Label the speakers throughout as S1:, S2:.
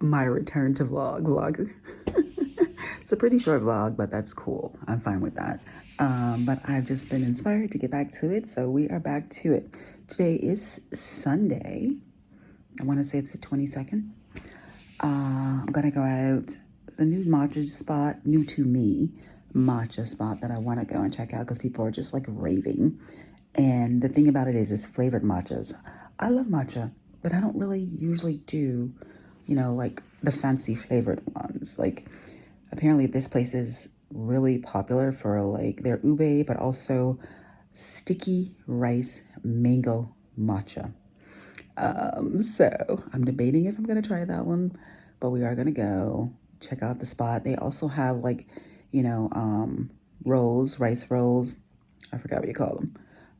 S1: my return to vlog. It's a pretty short vlog, but that's cool. I'm fine with that. But I've just been inspired to get back to it, so we are back to it. Today is Sunday. I want to say it's the 22nd. I'm gonna go out. It's a new matcha spot, new to me, matcha spot that I want to go and check out because people are just like raving. And the thing about it is, it's flavored matchas. I love matcha, but I don't really usually do, like the fancy flavored ones. Like, apparently this place is really popular for like their ube, but also sticky rice mango matcha. So I'm debating if I'm gonna try that one, but we are gonna go check out the spot. They also have like, rolls, rice rolls. I forgot what you call them,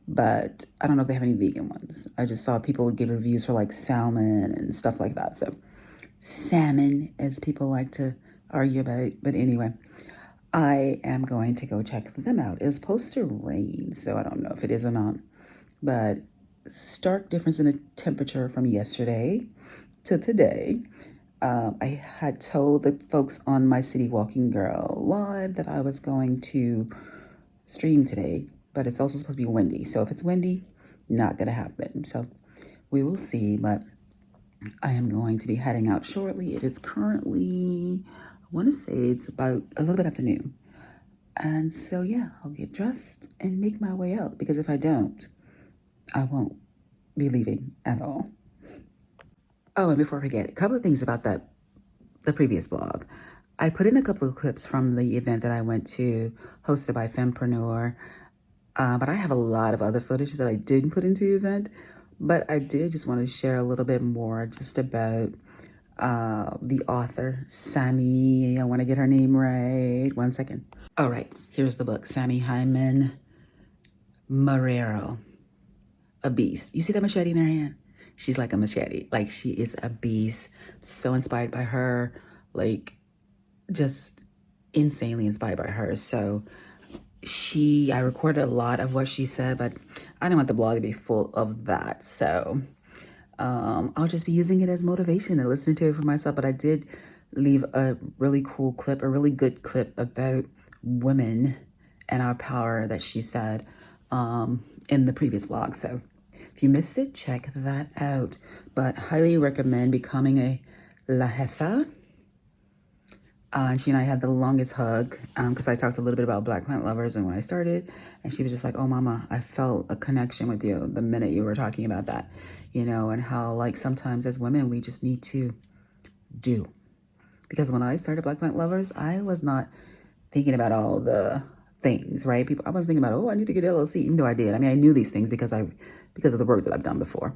S1: but I don't know if they have any vegan ones. I just saw people would give reviews for like salmon and stuff like that. So salmon, as people like to argue about. But anyway, I am going to go check them out. It was supposed to rain, so I don't know if it is or not. But stark difference in the temperature from yesterday to today. I had told the folks on my City Walking Girl live that I was going to stream today, but it's also supposed to be windy. So if it's windy, not going to happen. So we will see, but I am going to be heading out shortly. It is currently, I want to say it's about a little bit after noon. And so, yeah, I'll get dressed and make my way out, because if I don't, I won't be leaving at all. Oh, and before I forget, a couple of things about the previous blog. I put in a couple of clips from the event that I went to, hosted by Fempreneur. But I have a lot of other footage that I didn't put into the event. But I did just want to share a little bit more just about the author, Sammy. I want to get her name right. 1 second. All right, here's the book, Sammy Hyman Marrero, a beast. You see that machete in her hand? She's like a machete. Like, she is a beast. So inspired by her, like just insanely inspired by her. So I recorded a lot of what she said, but I didn't want the blog to be full of that. So I'll just be using it as motivation and listening to it for myself. But I did leave a really cool clip, a really good clip about women and our power that she said in the previous blog. So if you missed it, check that out. But highly recommend becoming a La Jefa. And she and I had the longest hug because I talked a little bit about Black plant lovers and when I started. And she was just like, oh, mama, I felt a connection with you the minute you were talking about that, and how like sometimes as women, we just need to do. Because when I started Black plant lovers, I was not thinking about all the things, right? I was thinking about, I need to get LLC, even though I did. I mean, I knew these things because of the work that I've done before.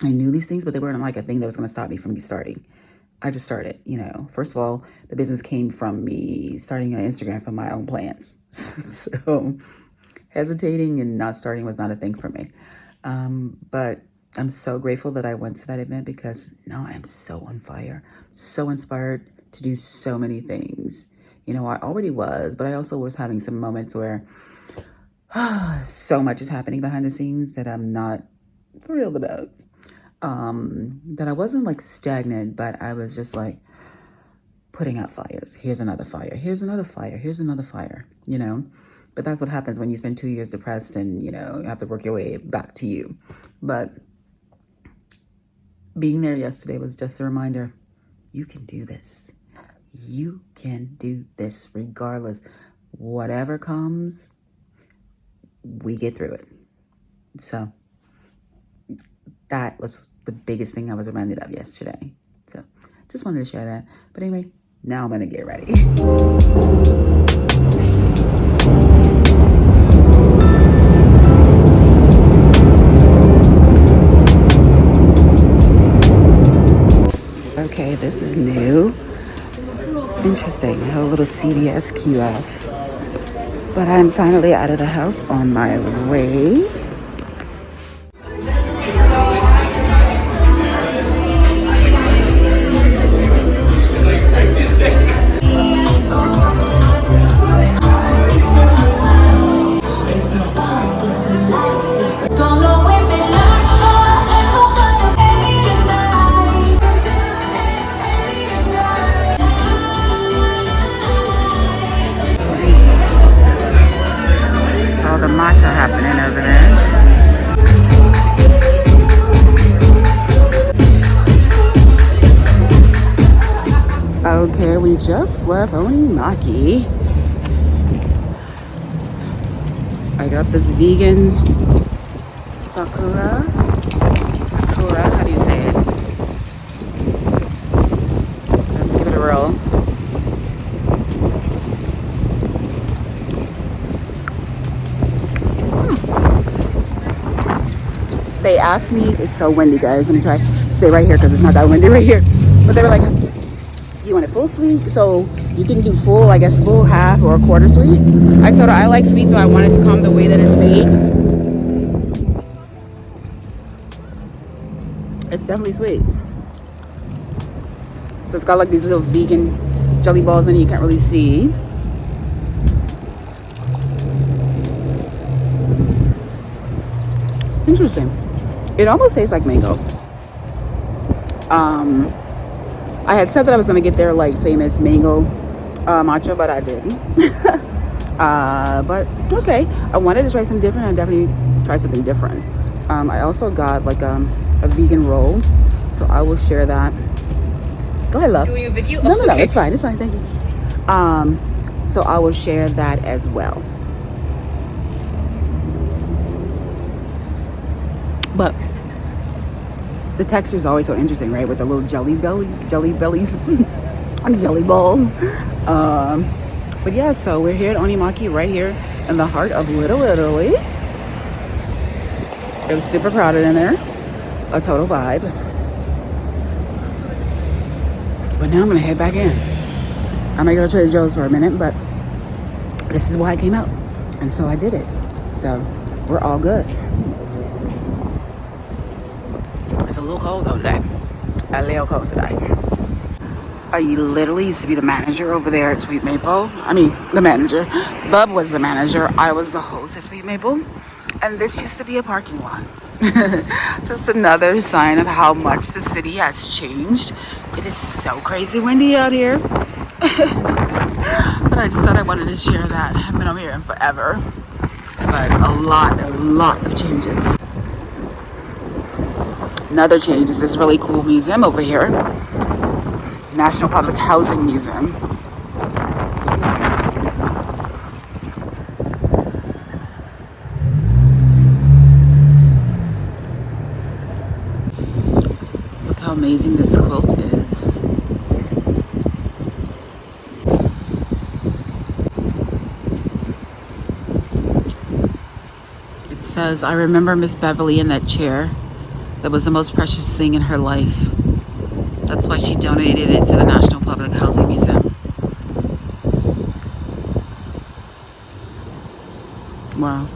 S1: I knew these things, but they weren't like a thing that was going to stop me from starting. I just started, First of all, the business came from me starting an Instagram from my own plans. So hesitating and not starting was not a thing for me. But I'm so grateful that I went to that event because now I'm so on fire, so inspired to do so many things. I already was, but I also was having some moments where so much is happening behind the scenes that I'm not thrilled about. That I wasn't like stagnant, but I was just like putting out fires. Here's another fire. Here's another fire. Here's another fire, But that's what happens when you spend 2 years depressed and, you have to work your way back to you. But being there yesterday was just a reminder, you can do this. You can do this regardless. Whatever comes, we get through it. So that was the biggest thing I was reminded of yesterday. So just wanted to share that. But anyway, now I'm going to get ready. Okay, this is new. Interesting. I have a little CVS kiosk. But I'm finally out of the house on my way. we just left Maki. I got this vegan sakura. How do you say it? Let's give it a roll. They asked me, it's so windy, guys. Let me try to stay right here because it's not that windy right here. But they were like, do you want it full sweet? So you can do full, I guess full, half, or a quarter sweet. I told her I like sweet, so I wanted to come the way that it's made. It's definitely sweet. So it's got like these little vegan jelly balls in it you can't really see. Interesting. It almost tastes like mango. I had said that I was gonna get their like famous mango matcha, but I didn't. But okay, I wanted to try something different. I definitely try something different. I also got like a vegan roll, so I will share that. Go ahead, love. Doing a video? No, okay. It's fine. It's fine. Thank you. So I will share that as well. But the texture is always so interesting, right? With the little jelly bellies, and jelly balls. But yeah, so we're here at Onimaki, right here in the heart of Little Italy. It was super crowded in there, a total vibe. But now I'm gonna head back in. I might go to Trader Joe's for a minute, but this is why I came out, and so I did it. So we're all good. It's a little cold though today. A little cold today. I literally used to be the manager over there at Sweet Maple. I mean, the manager. Bub was the manager. I was the host at Sweet Maple. And this used to be a parking lot. Just another sign of how much the city has changed. It is so crazy windy out here. But I just thought I wanted to share that. I haven't been over here in forever. But a lot of changes. Another change is this really cool museum over here. National Public Housing Museum. Look how amazing this quilt is. It says, I remember Miss Beverly in that chair. That was the most precious thing in her life. That's why she donated it to the National Public Housing Museum. Wow.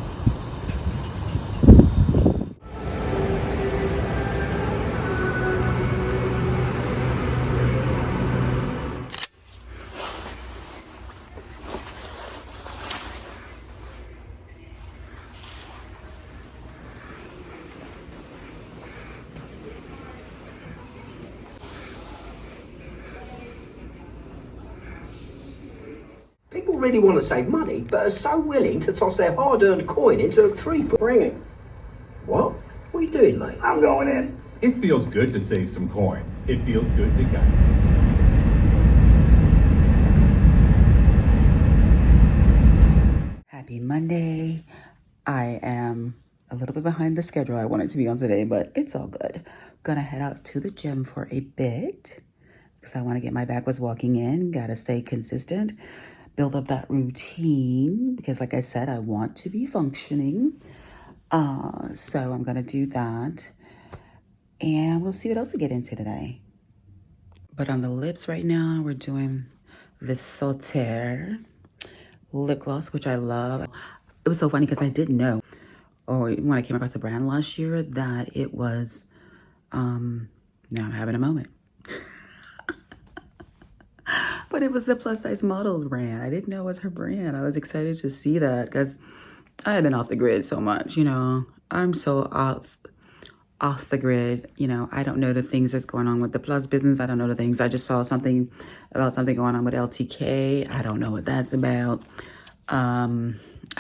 S2: People really want to save money, but are so willing to toss their hard-earned coin into a 3-foot ringing. What? What are you doing, mate?
S3: I'm going in. It feels good to save some coin. It feels good to go.
S1: Happy Monday. I am a little bit behind the schedule I wanted to be on today, but it's all good. Gonna head out to the gym for a bit because I want to get my backwards walking in. Gotta stay consistent, build up that routine because like I said, I want to be functioning. So I'm gonna do that and we'll see what else we get into today. But on the lips right now, we're doing this Solitaire lip gloss, which I love. It was so funny because I didn't know, or when I came across the brand last year, that it was, now I'm having a moment. But it was the plus size models brand. I didn't know it was her brand. I was excited to see that because I have been off the grid so much, you know. I'm so off the grid, you know. I don't know the things that's going on with the plus business. I don't know the things. I just saw something about something going on with LTK. I don't know what that's about. I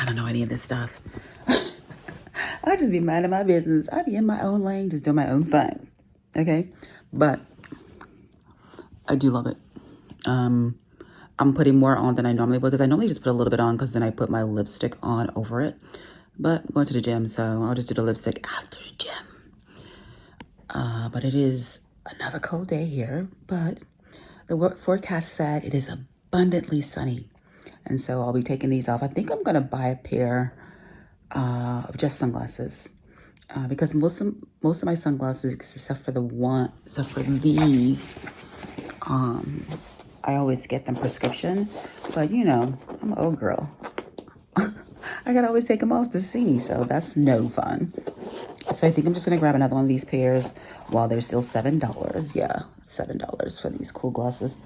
S1: don't know any of this stuff. I just be minding my business. I be in my own lane, just doing my own thing. Okay? But I do love it. I'm putting more on than I normally would, because I normally just put a little bit on because then I put my lipstick on over it. But I'm going to the gym, so I'll just do the lipstick after the gym. But it is another cold day here, but the forecast said it is abundantly sunny. And so I'll be taking these off. I think I'm going to buy a pair of just sunglasses. Because most of my sunglasses, except for these, I always get them prescription. But you know, I'm an old girl. I gotta always take them off to see, so that's no fun. So I think I'm just gonna grab another one of these pairs while they're still $7. Yeah, $7 for these cool glasses,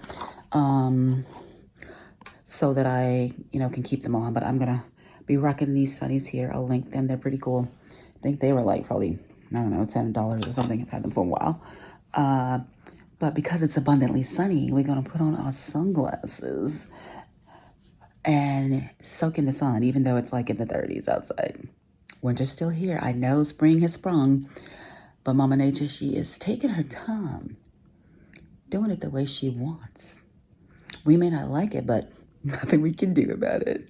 S1: so that I, can keep them on. But I'm gonna be rocking these sunnies here. I'll link them. They're pretty cool. I think they were like probably, I don't know, $10 or something. I've had them for a while. But because it's abundantly sunny, we're gonna put on our sunglasses and soak in the sun, even though it's like in the 30s outside. Winter's still here. I know spring has sprung, but Mama Nature, she is taking her time, doing it the way she wants. We may not like it, but nothing we can do about it.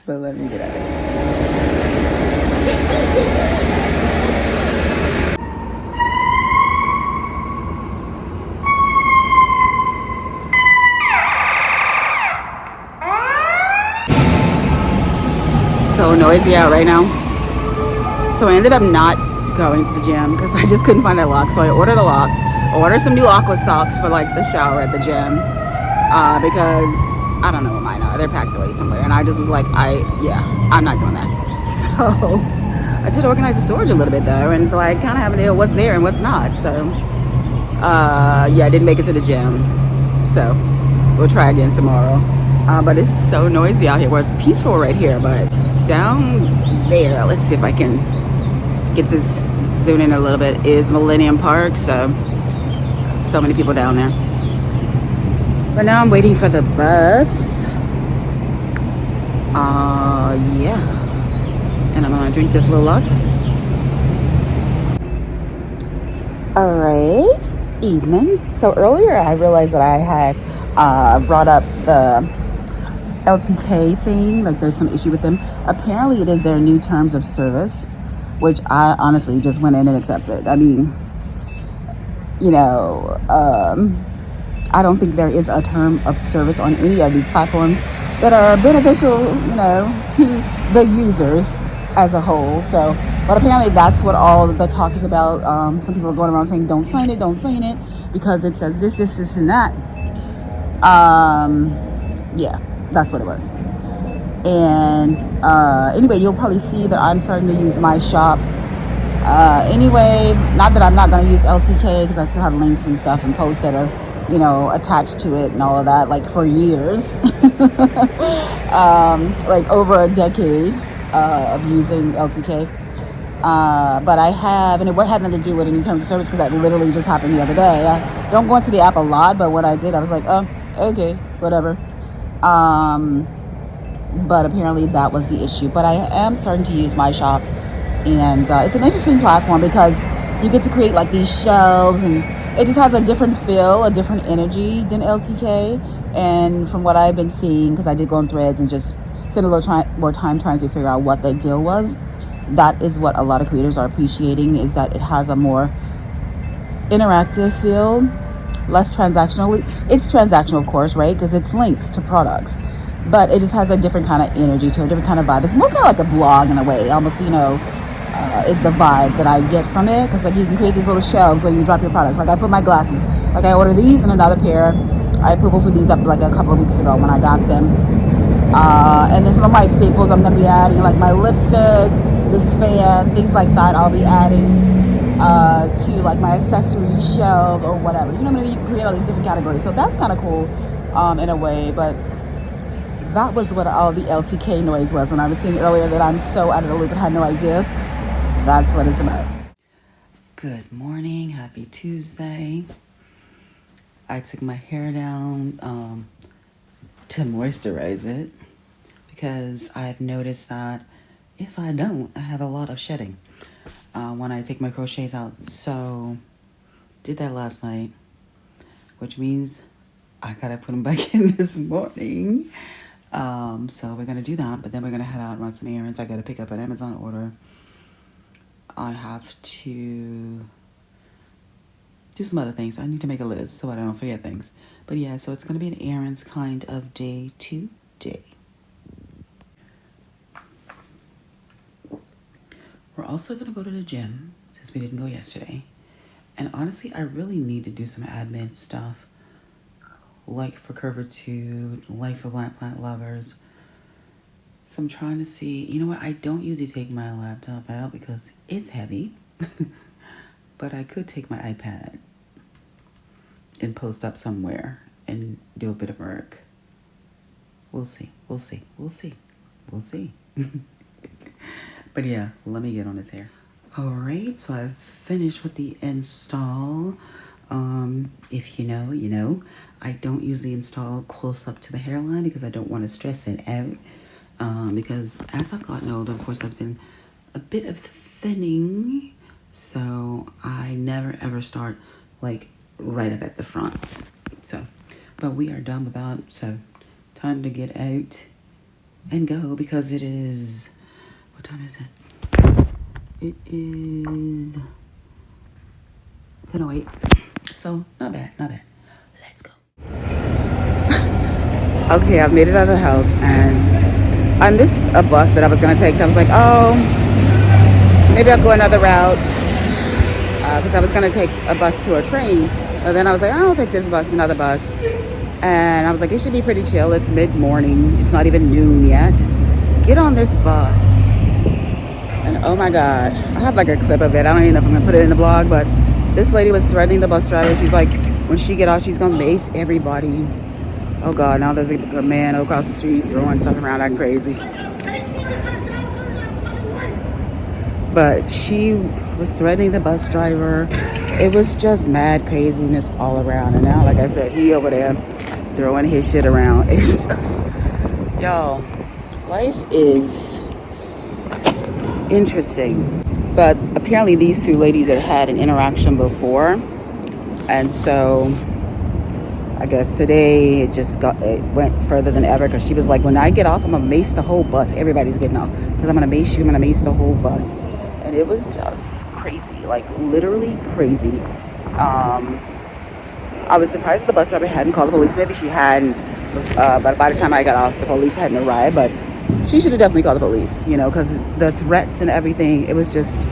S1: But let me get out of here. So noisy out right now. So I ended up not going to the gym because I just couldn't find a lock. So I ordered a lock. Ordered some new aqua socks for like the shower at the gym, because I don't know what mine are. They're packed away somewhere, and I just was like, I'm not doing that. So I did organize the storage a little bit though, and so I kind of have an idea what's there and what's not. So I didn't make it to the gym. So we'll try again tomorrow. But it's so noisy out here. Well, it's peaceful right here, but down there, let's see if I can get this zoom in a little bit, is Millennium Park. So many people down there. But now I'm waiting for the bus. And I'm gonna drink this little latte. All right, evening. So earlier I realized that I had brought up the LTK thing, like there's some issue with them. Apparently it is their new terms of service, which I honestly just went in and accepted. I mean, I don't think there is a term of service on any of these platforms that are beneficial, to the users as a whole. So, but apparently that's what all the talk is about. Some people are going around saying, don't sign it, because it says this, and that. Yeah, that's what it was. And anyway, you'll probably see that I'm starting to use my shop. Anyway, not that I'm not going to use LTK, because I still have links and stuff and posts that are, attached to it and all of that, like for years. Like over a decade of using LTK. But I have, and it had nothing to do with any terms of service, because that literally just happened the other day. I don't go into the app a lot, but when I did, I was like, oh, okay, whatever. But apparently that was the issue. But I am starting to use my shop, and it's an interesting platform because you get to create like these shelves, and it just has a different feel, a different energy than LTK. And from what I've been seeing, because I did go on Threads and just spend a little more time trying to figure out what the deal was, that is what a lot of creators are appreciating, is that it has a more interactive feel, less transactional. It's transactional, of course, right? Because it's linked to products, but it just has a different kind of energy to it, a different kind of vibe. It's more kind of like a blog in a way, almost, is the vibe that I get from it. Because like you can create these little shelves where you drop your products. Like I put my glasses, like I ordered these and another pair. I put both of these up like a couple of weeks ago when I got them. And then some of my staples I'm going to be adding, like my lipstick, this fan, things like that. I'll be adding to like my accessory shelf or whatever. You know what I mean? You can create all these different categories. So that's kind of cool in a way. But that was what all the LTK noise was when I was saying earlier that I'm so out of the loop and had no idea. That's what it's about. Good morning. Happy Tuesday. I took my hair down to moisturize it, because I've noticed that if I don't, I have a lot of shedding when I take my crochets out. So did that last night, which means I gotta put them back in this morning. So we're gonna do that, but then we're gonna head out and run some errands. I gotta pick up an Amazon order. I have to do some other things. I need to make a list so I don't forget things. But yeah, so it's gonna be an errands kind of day today. We're also gonna go to the gym since we didn't go yesterday. And honestly, I really need to do some admin stuff. Like for Curvitude, like for Black Plant Lovers. So I'm trying to see, you know what, I don't usually take my laptop out because it's heavy. But I could take my iPad and post up somewhere and do a bit of work. We'll see, we'll see, we'll see, we'll see. But yeah, let me get on this hair. All right, so I've finished with the install. If you know, you know. I don't usually install close up to the hairline because I don't want to stress it out. Because as I've gotten older, of course, there's been a bit of thinning. So I never ever start like right up at the front. So, but we are done with that. So time to get out and go because it is, what time is it? It is 10:08. So not bad, not bad. Let's go. Okay, I've made it out of the house and I missed a bus that I was gonna take. So I was like, oh, maybe I'll go another route. Because I was gonna take a bus to a train. But then I was like, I'll take this bus, another bus. And I was like, it should be pretty chill. It's mid-morning. It's not even noon yet. Get on this bus. And oh my God, I have like a clip of it. I don't even know if I'm gonna put it in the blog, but this lady was threatening the bus driver. She's like, when she get off, she's gonna mace everybody. Oh God, now there's a man across the street throwing stuff around acting crazy. But she was threatening the bus driver. It was just mad craziness all around. And now, like I said, he over there throwing his shit around. It's just, y'all, life is interesting. But apparently these two ladies had an interaction before. And so I guess today it went further than ever because she was like, when I get off, I'm gonna mace the whole bus. Everybody's getting off because I'm gonna mace you. I'm gonna mace the whole bus. And it was just crazy, like literally crazy. I was surprised that the bus driver hadn't called the police. Maybe she hadn't, but by the time I got off, the police hadn't arrived. But she should have definitely called the police, you know, because the threats and everything, it was just,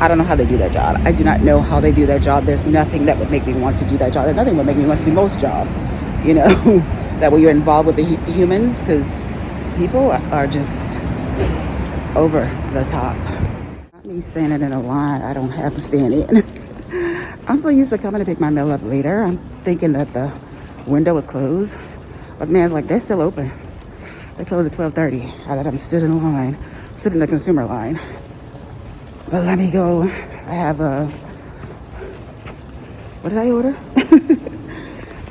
S1: I don't know how they do that job. I do not know how they do that job. There's nothing that would make me want to do that job. There's nothing would make me want to do most jobs, you know, that way you're involved with the humans, because people are just over the top. Not me standing in a line I don't have to stand in. I'm so used to coming to pick my mail up later. I'm thinking that the window was closed. But man's like, they're still open. They close at 12:30. I thought I'm stood in the line, stood in the consumer line. But let me go. I have a, what did I order?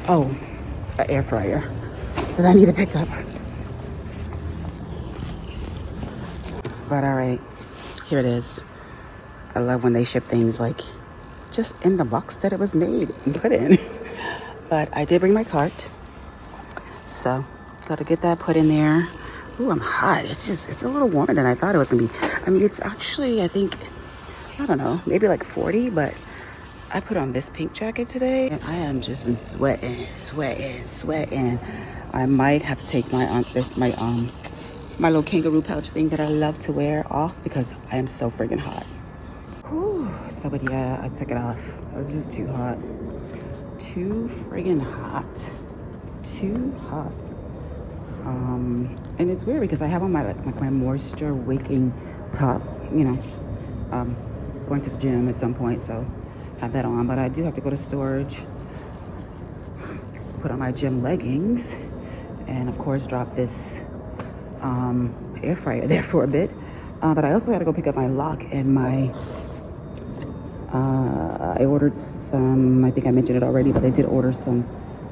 S1: Oh, an air fryer that I need to pick up. But all right, here it is. I love when they ship things like just in the box that it was made and put in. But I did bring my cart. So gotta get that put in there. Ooh, I'm hot. It's a little warmer than I thought it was gonna be. I mean, it's actually, I think, I don't know, maybe like 40, but I put on this pink jacket today and I am just been sweating. I might have to take my little kangaroo pouch thing that I love to wear off because I am so friggin' hot. Whew. So, but yeah, I took it off. It was just too hot. Too friggin' hot. Too hot. And it's weird because I have on my moisture wicking top, you know, going to the gym at some point, so have that on. But I do have to go to storage, put on my gym leggings, and of course drop this air fryer there for a bit. But I also had to go pick up my lock and my I ordered some, I think I mentioned it already, but I did order some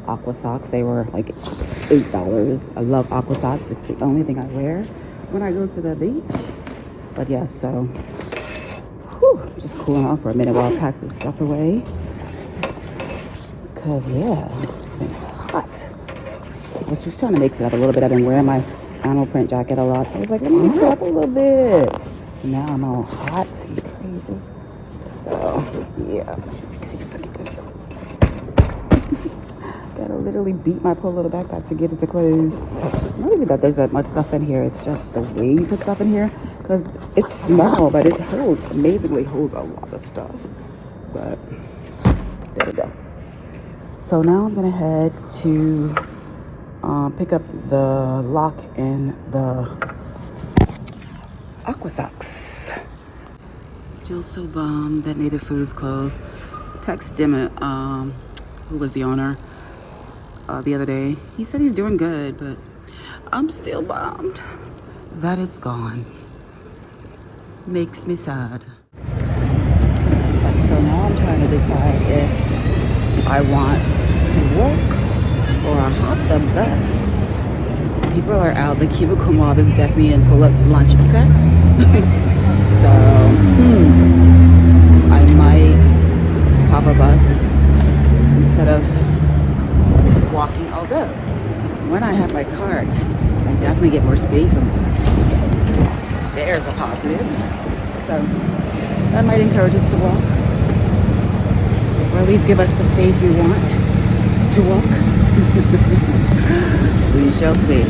S1: aqua socks. They were like $8. I love aqua socks. It's the only thing I wear when I go to the beach. But yeah, so whew, just cooling off for a minute while I pack this stuff away. Cause yeah, hot. I was just trying to mix it up a little bit. I've been wearing my animal print jacket a lot, so I was like, let me mix it up a little bit. Now I'm all hot. You crazy? So, yeah. Let's see if I can get this. Gotta literally beat my poor little backpack to get it to close. It's not even that there's that much stuff in here. It's just the way you put stuff in here. Because it's small, but it amazingly holds a lot of stuff. But, there we go. So now I'm gonna head to pick up the lock in the Aqua Socks. Still so bummed that Native Foods closed. Text Jim, who was the owner, the other day. He said he's doing good, but I'm still bummed that it's gone. Makes me sad. So now I'm trying to decide if I want to walk or hop the bus. People are out. The cubicle mob is definitely in full lunch effect. So, I might hop a bus instead of walking. Although, when I have my cart, I definitely get more space on this side. So, there's a positive. So, that might encourage us to walk. Or at least give us the space we want to walk. We shall see.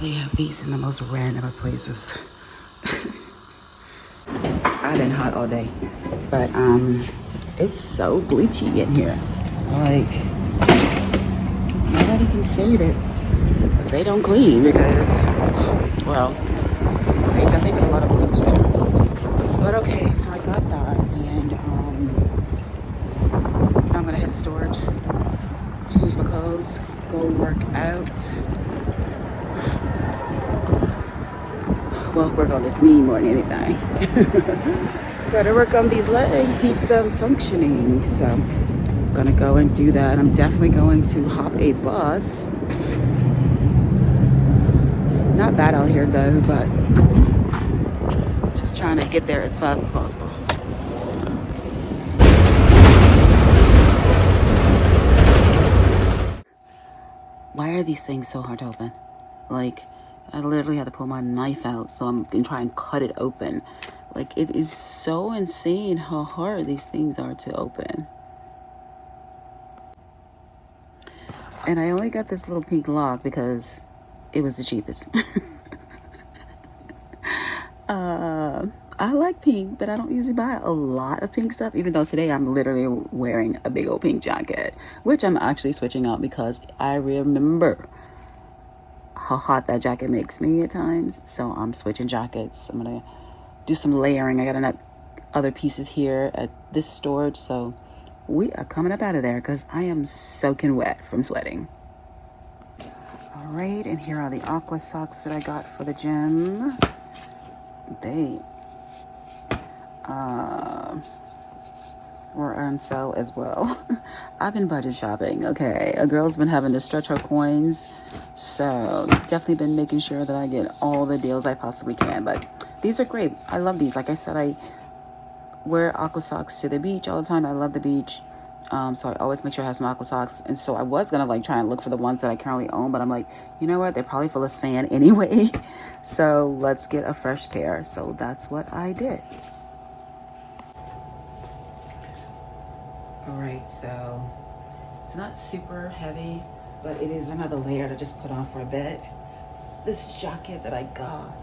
S1: They have these in the most random of places. I've been hot all day, but it's so bleachy in here. Like, nobody can say that they don't clean because, well, they definitely put a lot of bleach there. But okay, so I got that, and I'm gonna head to storage, change my clothes, go work out. Well, work on this knee more than anything. Gotta work on these legs, keep them functioning. So, I'm gonna go and do that. I'm definitely going to hop a bus. Not bad out here though, but just trying to get there as fast as possible. Why are these things so hard to open? Like, I literally had to pull my knife out so I'm gonna try and cut it open. Like, it is so insane how hard these things are to open. And I only got this little pink lock because it was the cheapest. I like pink, but I don't usually buy a lot of pink stuff, even though today I'm literally wearing a big old pink jacket, which I'm actually switching out because I remember how hot that jacket makes me at times. So I'm switching jackets. I'm gonna do some layering. I got other pieces here at this storage, so we are coming up out of there because I am soaking wet from sweating. All right, and here are the Aqua Socks that I got for the gym. They were on sale as well. I've been budget shopping, okay? A girl's been having to stretch her coins, so definitely been making sure that I get all the deals I possibly can. But these are great. I love these. Like I said, I wear Aqua Socks to the beach all the time. I love the beach. So I always make sure I have some Aqua Socks. And so I was going to like try and look for the ones that I currently own, but I'm like, you know what? They're probably full of sand anyway. So let's get a fresh pair. So that's what I did. All right, so it's not super heavy, but it is another layer to just put on for a bit. This jacket that I got,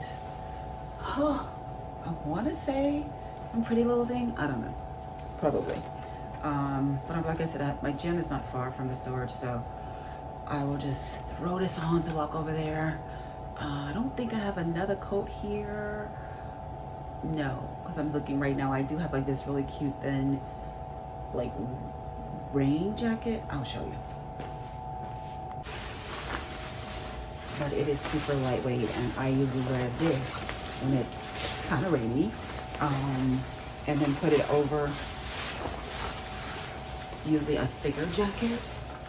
S1: I want to say from Pretty Little Thing. I don't know, probably. But like I said, my gym is not far from the storage, so I will just throw this on to walk over there. I don't think I have another coat here. No, because I'm looking right now. I do have like this really cute thin, like rain jacket. I'll show you. But it is super lightweight, and I usually wear this when it's kind of rainy, and then put it over usually a thicker jacket.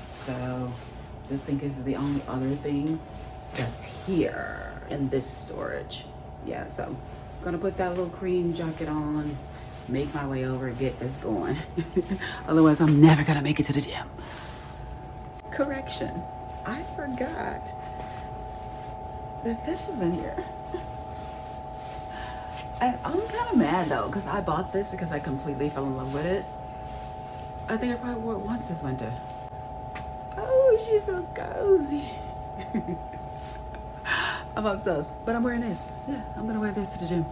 S1: So just think this is the only other thing that's here in this storage. Yeah, so I'm gonna put that little cream jacket on, make my way over, get this going. Otherwise, I'm never gonna make it to the gym. Correction, I forgot that this was in here. And I'm kind of mad though, because I bought this because I completely fell in love with it. I think I probably wore it once this winter. Oh, she's so cozy. I'm obsessed, but I'm wearing this. Yeah, I'm gonna wear this to the gym.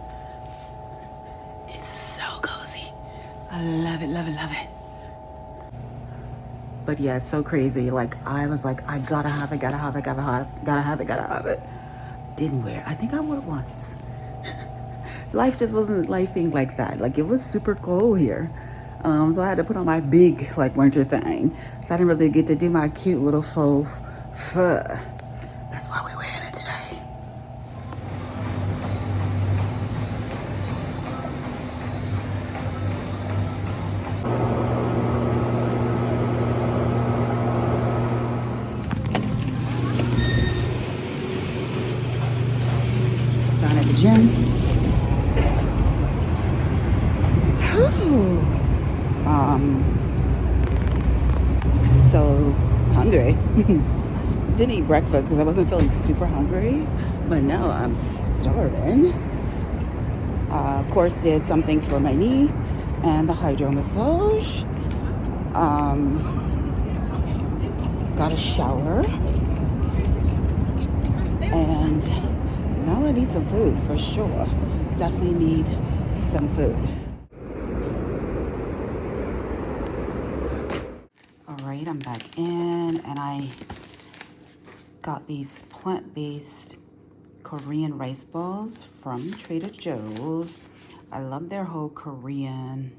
S1: It's so cozy. I love it, love it, love it. But yeah, it's so crazy. Like I was like, I gotta have it, gotta have it, gotta have it, gotta have it, gotta have it. Didn't wear it. I think I wore it once. Life just wasn't lifing like that. Like it was super cold here. So I had to put on my big like winter thing. So I didn't really get to do my cute little faux fur. That's why we're wearing it today. Down at the gym. Whew. So hungry. Didn't eat breakfast because I wasn't feeling super hungry, but now I'm starving. Of course, did something for my knee and the hydro massage. Got a shower, and now I need some food for sure. Definitely need some food. All right, I'm back in, and I got these plant-based Korean rice balls from Trader Joe's. I love their whole Korean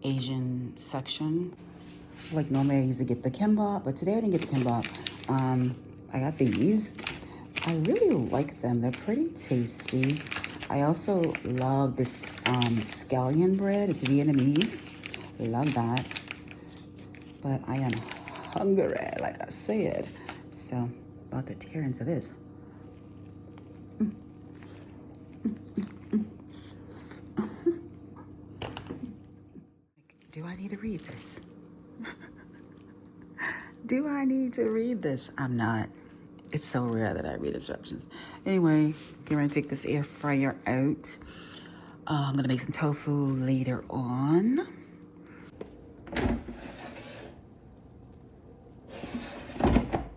S1: Asian section. Like normally I usually get the kimbap, but today I didn't get the kimbap. I got these. I really like them. They're pretty tasty. I also love this scallion bread. It's Vietnamese. Love that. But I am hungry, like I said. So about to tear into this. Do I need to read this? Do I need to read this? I'm not. It's so rare that I read instructions. Anyway, going to take this air fryer out. I'm gonna make some tofu later on.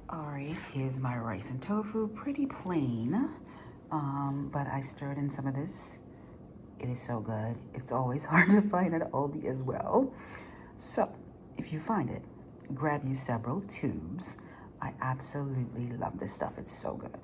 S1: All right, here's my rice and tofu. Pretty plain, but I stirred in some of this. It is so good. It's always hard to find at Aldi as well. So, if you find it, grab you several tubes. I absolutely love this stuff. It's so good.